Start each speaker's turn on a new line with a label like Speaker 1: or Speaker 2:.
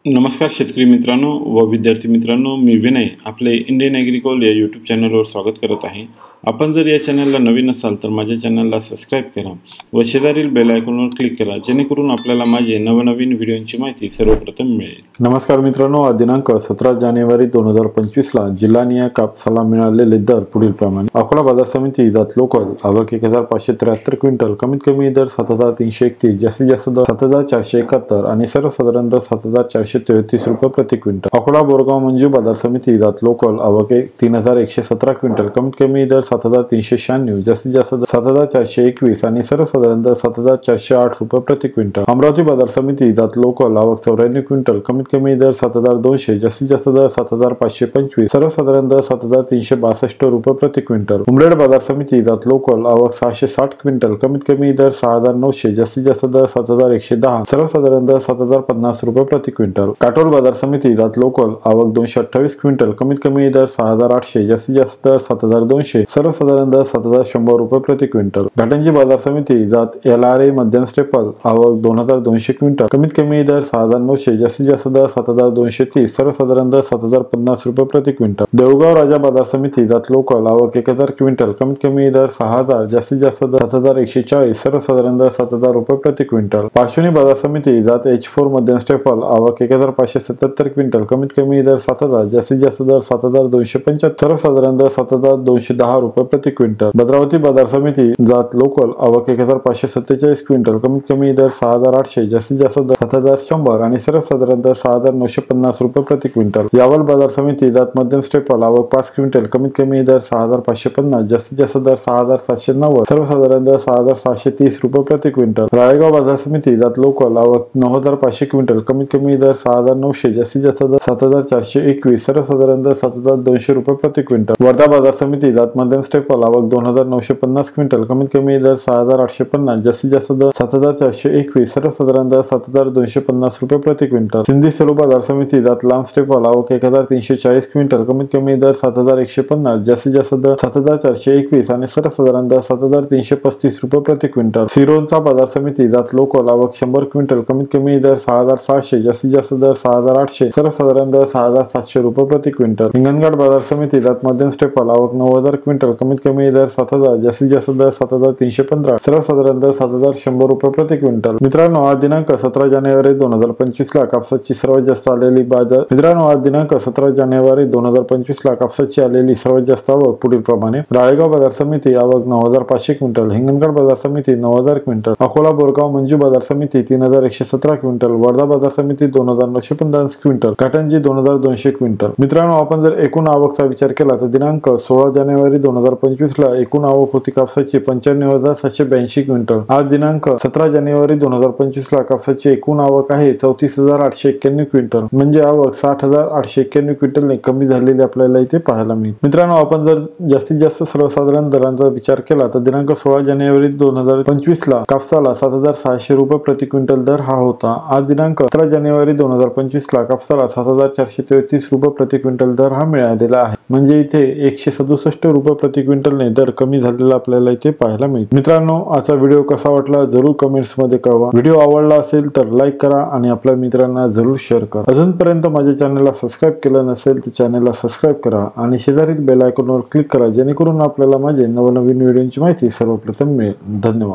Speaker 1: नमस्कार शेतकरी मित्रांनो व विद्यार्थी मित्रांनो, मी विनय आपले इंडियन ॲग्रिकॉल या यूट्यूब चॅनलवर स्वागत करत आहे। आपण जर या चॅनलला नवीन असाल तर माझ्या चॅनलला सबस्क्राईब करा व शेजारील बेल आयकॉनवर क्लिक करा, जेणेकरून आपल्याला माझे नवनवीन व्हिडिओंची माहिती सर्वप्रथम मिळेल। नमस्कार मित्रांनो, आज दिनांक 17 जानेवारी 2025 ला जिल्हानिहाय कापसाला मिळालेले दर पुढील प्रमाणे। अकोला बाजार समिती जात लोकल आवक 1573 क्विंटल, कमीत कमी दर 7331, जास्तीत जास्त दर 7471 आणि सर्वसाधारण दर 7433 रुपये प्रति क्विंटल। अकोला बोरगाव मंजू बाजार समिती जात लोकल आवक 3117 क्विंटल, कमीत कमी दर 7396, जास्तीत जास्त दर 7421 आणि सर्वसाधारण दर 7408 रुपये प्रति क्विंटल। अमरावती बाजार समिती जात लोकल आवक 94 क्विंटल, कमीत कमी दर 7200, जास्तीत जास्त दर 7525, सर्वसाधारण दर 7362 रुपये प्रति क्विंटल। उमरेड बाजार समिती जात लोकल आवक 660 क्विंटल, कमीत कमी दर 6900, जास्तीत जास्त दर 7110, सर्वसाधारण दर 7050 रुपये प्रति क्विंटल। काटोल बाजार समिती जात लोकल आवक 228 क्विंटल, कमीत कमी दर 6800, जास्तीत जास्त दर 7200, सर्वसाधारण दर 7100 रुपये प्रति क्विंटल। घाटंजी बाजार समिती जात LRA मध्यम स्टेपल आवक 2200 क्विंटल, कमीत कमी दर 6900, जास्तीत जास्त दर 7230, सर्वसाधारण दर 7050 रुपये प्रति क्विंटल। देऊळगाव राजा बाजार समिती जात लोकल आवक 1000 क्विंटल, कमीत कमी दर 6000, जास्तीत जास्त दर 7140, सर्वसाधारण दर 7000 रुपये प्रति क्विंटल। पार्श्वनी बाजार समिती जात H4 मध्यम स्टेपल आवक 1577 क्विंटल, कमीत कमी दर 7000, जास्तीत जास्त दर 7275, सर्वसाधारण दर 7210 रुपये प्रति क्विंटल। भद्रावती बाजार समिती जात लोकल आवक 1547 क्विंटल, कमीत कमी दर 6800, जास्तीत जास्त दर 7100 आणि सर्वसाधारण दर 6950 रुपये प्रति क्विंटल। यावल बाजार समिती जात मध्यम स्टेपल आवक 5 क्विंटल, कमीत कमी दर 6550, जास्तीत जास्त दर 6790, सर्वसाधारण दर 6730 रुपये प्रति क्विंटल। राळेगाव बाजार समिती जात लोकल आवक 9500 क्विंटल, कमीत कमी दर 6900, जास्तीत जास्त दर 7421, सर्वसाधारण दर 7200 रुपये प्रति क्विंटल। वर्धा बाजार समिती जात मध्यम स्टेपल आवक 2950 क्विंटल, कमीत कमी दर 6850, जास्तीत जास्त दर 7421, सर्वसाधारण दर 7250 रुपये प्रति क्विंटल। सिंधी सेलू बाजार समिती जात लांब स्टेपल आवक 1340 क्विंटल, कमीत कमी दर 7150, जास्तीत जास्त दर 7421 आणि सर्वसाधारण दर 7335 रुपये प्रति क्विंटल। सिरोंचा बाजार समिती जात लोकल आवक 100 क्विंटल, कमीत कमी दर 6700, जास्तीत जास्त दर 6800, सर्वसाधारण दर 6700 रुपये प्रति क्विंटल। हिंगणघाट बाजार समिती जात मध्यम स्टेपल आवक 9000 क्विंटल, कमीत कमी दर 7000, जास्तीत जास्त दर 7315, सर्वसाधारण दर 7100 रुपये प्रति क्विंटल। मित्रांनो, आज दिनांक 17 जानेवारी 2025 ला कापसाची सर्वात जास्त आलेली बाजार ला कापसाची आलेली सर्वात जास्त आवक पुढील प्रमाणे। राळेगाव बाजार समिती आवक 9500 क्विंटल, हिंगणघाट बाजार समिती 9000 क्विंटल, अकोला बोरगाव मंजू बाजार समिती 3117 क्विंटल, वर्धा बाजार समिती 2950 क्विंटल, घाटंजी 2200 क्विंटल। मित्रांनो, आपण जर एकूण आवकचा विचार केला तर दिनांक 16 जानेवारी 2025 ला एकूण आवक होती कापसाची 95782 क्विंटल। आज दिनांक 17 जानेवारी 2025 ला कापसाची एकूण आवक आहे 34891 क्विंटल, म्हणजे आवक 60891 क्विंटलने कमी झालेली आपल्याला इथे पाहायला मिळते। मित्रांनो, आपण जर जास्तीत जास्त सर्वसाधारण दरांचा विचार केला तर दिनांक 16 जानेवारी 2025 ला कापसाला 7600 रुपये प्रति क्विंटल दर हा होता। आज दिनांक 17 जानेवारी 2025 ला कापसाला 7433 रुपये प्रति क्विंटल दर हा मिळालेला आहे, म्हणजे इथे 167 रुपये प्रति क्विंटलने दर कमी झालेला आपल्याला इथे पाहायला मिळते। मित्रांनो, आजचा व्हिडिओ कसा वाटला जरूर कमेंट्स मध्ये कळवा। व्हिडिओ आवडला असेल तर लाईक करा आणि आपल्या मित्रांना जरूर शेअर करा। अजूनपर्यंत माझ्या चॅनलला सबस्क्राईब केलं नसेल तर चॅनलला सबस्क्राईब करा आणि शेजारील बेल आयकॉनवर क्लिक करा, जेणेकरून आपल्याला माझे नवनवीन व्हिडिओची माहिती सर्वप्रथम मिळेल। धन्यवाद।